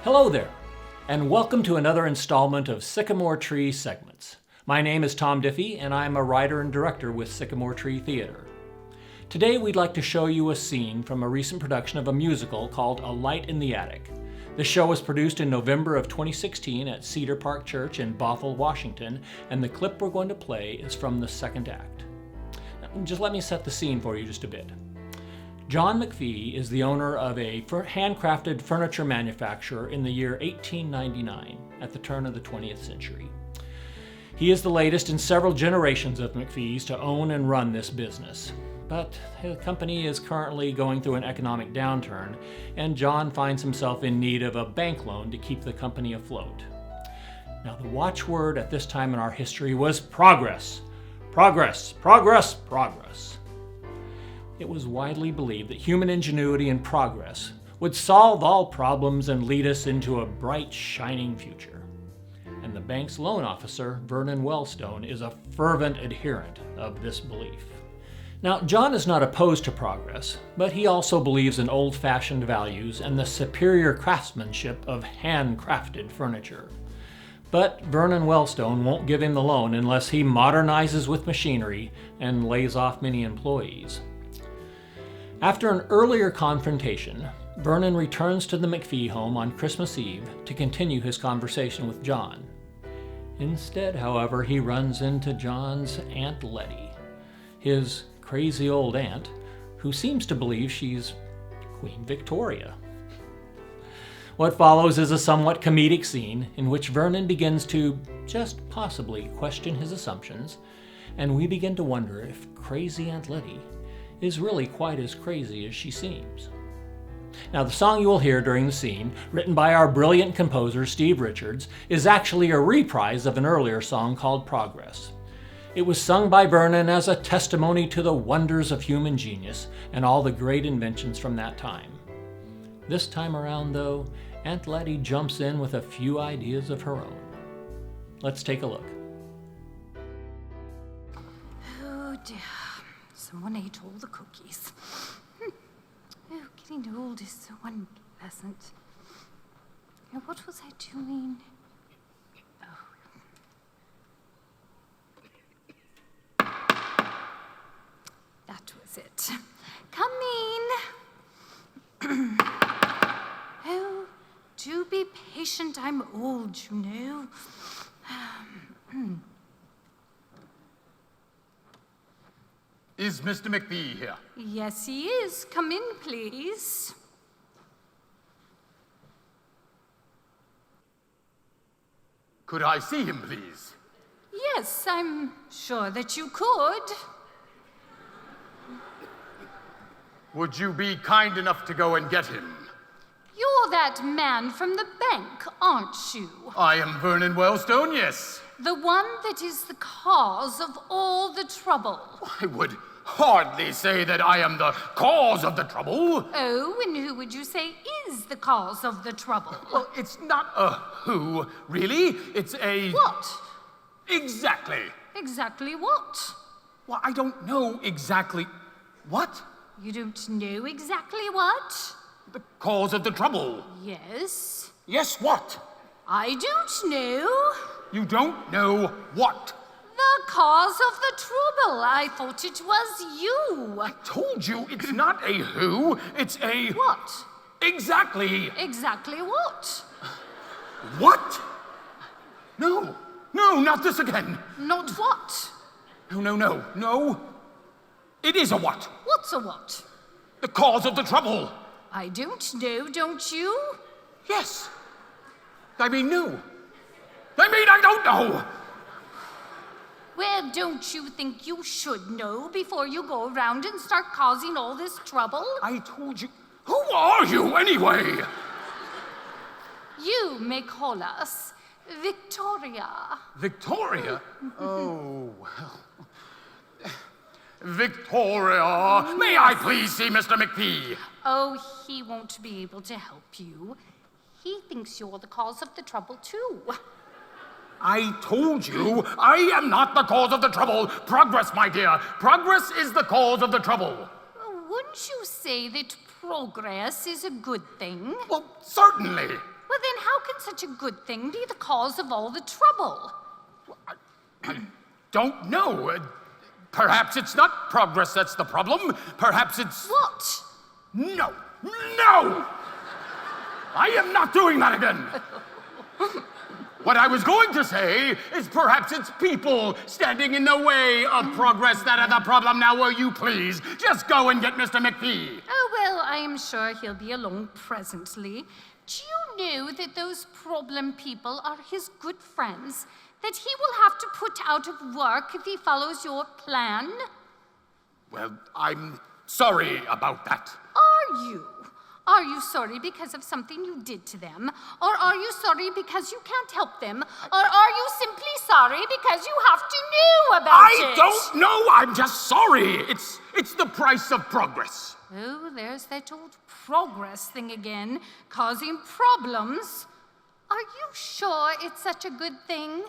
Hello there, and welcome to another installment of Sycamore Tree Segments. My name is Tom Diffee, and I'm a writer and director with Sycamore Tree Theater. Today we'd like to show you a scene from a recent production of a musical called A Light in the Attic. The show was produced in November of 2016 at Cedar Park Church in Bothell, Washington, and the clip we're going to play is from the second act. Now, just let me set the scene for you just a bit. John McPhee is the owner of a handcrafted furniture manufacturer in the year 1899, at the turn of the 20th century. He is the latest in several generations of McPhees to own and run this business. But the company is currently going through an economic downturn, and John finds himself in need of a bank loan to keep the company afloat. Now, the watchword at this time in our history was progress. Progress, progress, progress. It was widely believed that human ingenuity and progress would solve all problems and lead us into a bright, shining future. And the bank's loan officer, Vernon Wellstone, is a fervent adherent of this belief. Now, John is not opposed to progress, but he also believes in old-fashioned values and the superior craftsmanship of handcrafted furniture. But Vernon Wellstone won't give him the loan unless he modernizes with machinery and lays off many employees. After an earlier confrontation, Vernon returns to the McPhee home on Christmas Eve to continue his conversation with John. Instead, however, he runs into John's Aunt Letty, his crazy old aunt, who seems to believe she's Queen Victoria. What follows is a somewhat comedic scene in which Vernon begins to just possibly question his assumptions, and we begin to wonder if crazy Aunt Letty is really quite as crazy as she seems. Now, the song you will hear during the scene, written by our brilliant composer Steve Richards, is actually a reprise of an earlier song called Progress. It was sung by Vernon as a testimony to the wonders of human genius and all the great inventions from that time. This time around, though, Aunt Letty jumps in with a few ideas of her own. Let's take a look. Oh dear. Someone ate all the cookies. Oh, getting old is so unpleasant. Now, what was I doing? Oh. That was it. Coming. Oh, do be patient. I'm old, you know. Is Mr. McPhee here? Yes, he is. Come in, please. Could I see him, please? Yes, I'm sure that you could. Would you be kind enough to go and get him? You're that man from the bank, aren't you? I am Vernon Wellstone, yes. The one that is the cause of all the trouble. I would hardly say that I am the cause of the trouble. Oh, and who would you say is the cause of the trouble? Well, it's not a who, really. It's a... What? Exactly. Exactly what? Well, I don't know exactly... What? You don't know exactly what? The cause of the trouble. Yes. Yes, what? I don't know. You don't know what? The cause of the trouble. I thought it was you. I told you, it's not a who, it's a... What? Exactly. Exactly what? What? No, not this again. Not what? No. It is a what? What's a what? The cause of the trouble. I don't know, don't you? Yes. I mean, no. I don't know. Well, don't you think you should know before you go around and start causing all this trouble? I told you. Who are you, anyway? You may call us Victoria. Victoria? Oh, well. Victoria, may I please see Mr. McPhee? Oh, he won't be able to help you. He thinks you're the cause of the trouble, too. I told you, I am not the cause of the trouble. Progress, my dear. Progress is the cause of the trouble. Wouldn't you say that progress is a good thing? Well, certainly. Well, then how can such a good thing be the cause of all the trouble? I don't know. Perhaps it's not progress that's the problem. Perhaps it's... What? No! No! I am not doing that again! What I was going to say is perhaps it's people standing in the way of progress that are the problem. Now, will you please just go and get Mr. McPhee? Oh, well, I am sure he'll be along presently. Do you know that those problem people are his good friends? That he will have to put out of work if he follows your plan? Well, I'm sorry about that. Are you? Are you sorry because of something you did to them? Or are you sorry because you can't help them? Or are you simply sorry because you have to know about it? I don't know. I'm just sorry. It's the price of progress. Oh, there's that old progress thing again, causing problems. Are you sure it's such a good thing?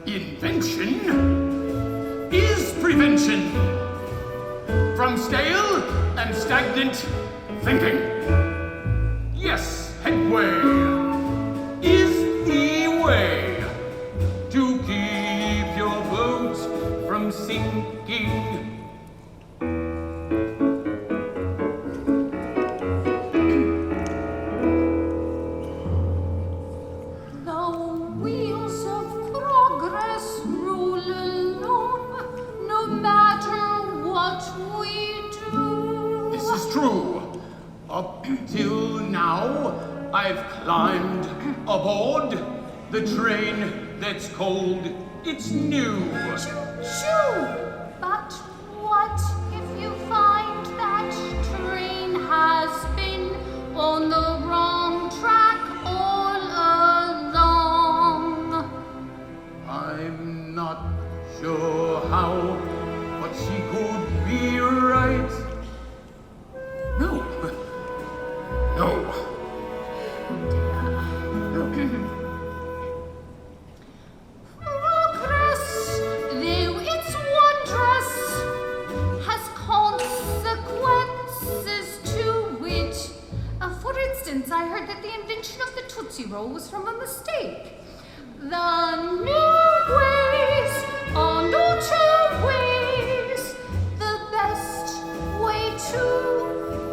Invention is prevention from stale and stagnant thinking. Yes, headway is the way to keep your boat from sinking. True. Up till now, I've climbed aboard the train that's cold. It's new. Shoo! But what if you find that train has been on the wrong track all along? I'm not sure how, but she could be right. No. No. Progress, though it's wondrous, has consequences to it. For instance, I heard that the invention of the Tootsie Roll was from a mistake. The new ways are not always the best way to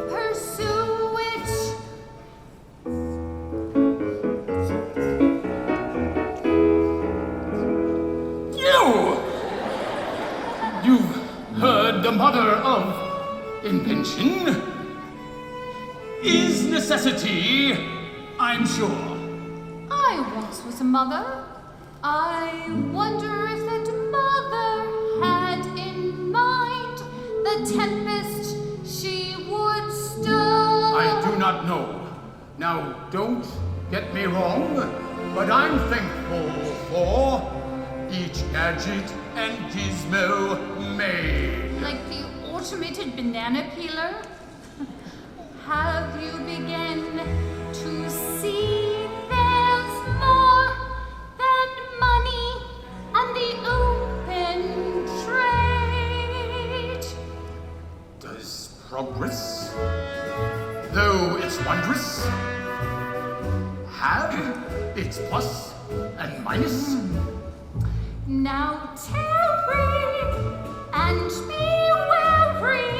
pursue it. You've heard the mother of invention. Is necessity, I'm sure. I once was a mother. I wonder if that mother had in mind the tempest she would stir. I do not know. Now, don't get me wrong, but I'm thankful for each gadget and gizmo made. Like the automated banana peeler? Have you begun to see there's more than money and the open trade? Does progress, though it's wondrous, have its plus and minus? Now tarry and be wary.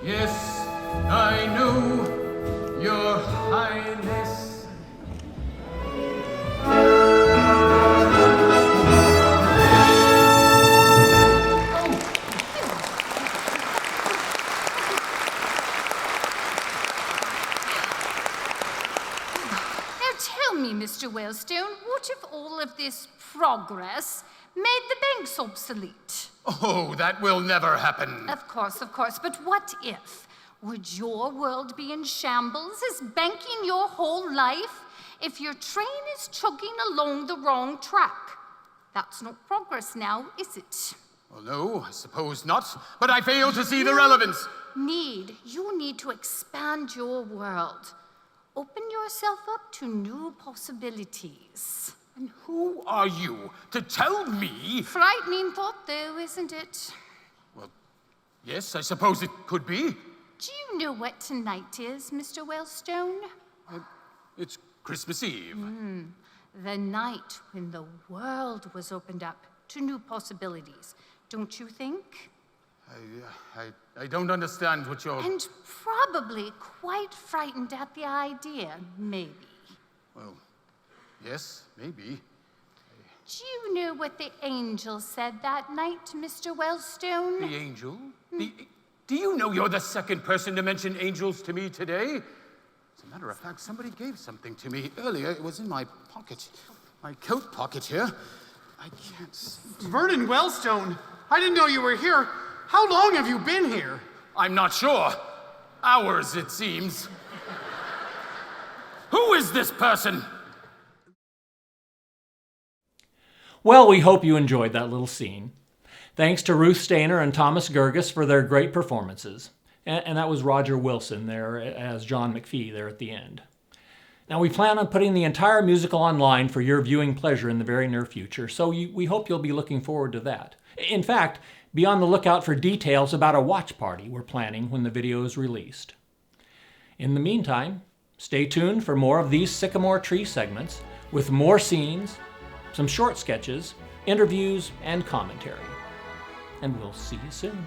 Yes, I know, Your Highness. Now tell me, Mr. Wellstone, what if all of this progress made the banks obsolete? Oh, that will never happen. Of course, but what if? Would your world be in shambles? Is banking your whole life? If your train is chugging along the wrong track, that's not progress now, is it? Well, no, I suppose not. But I fail to see the relevance. You need to expand your world. Open yourself up to new possibilities. And who are you to tell me? Frightening thought, though, isn't it? Well, Yes, I suppose it could be. Do you know what tonight is, Mr. Wellstone? It's Christmas Eve. The night when the world was opened up to new possibilities, don't you think? I don't understand what you're... And probably quite frightened at the idea, maybe. Well, yes, maybe. Do you know what the angel said that night, Mr. Wellstone? The angel? Do you know you're the second person to mention angels to me today? As a matter of fact, somebody gave something to me earlier. It was in my pocket, my coat pocket here. I can't see. Vernon Wellstone, I didn't know you were here. How long have you been here? I'm not sure. Hours, it seems. Who is this person? Well, we hope you enjoyed that little scene. Thanks to Ruth Stainer and Thomas Girgus for their great performances. And that was Roger Wilson there as John McPhee there at the end. Now, we plan on putting the entire musical online for your viewing pleasure in the very near future, so we hope you'll be looking forward to that. In fact, be on the lookout for details about a watch party we're planning when the video is released. In the meantime, stay tuned for more of these Sycamore Tree segments with more scenes, some short sketches, interviews, and commentary. And we'll see you soon.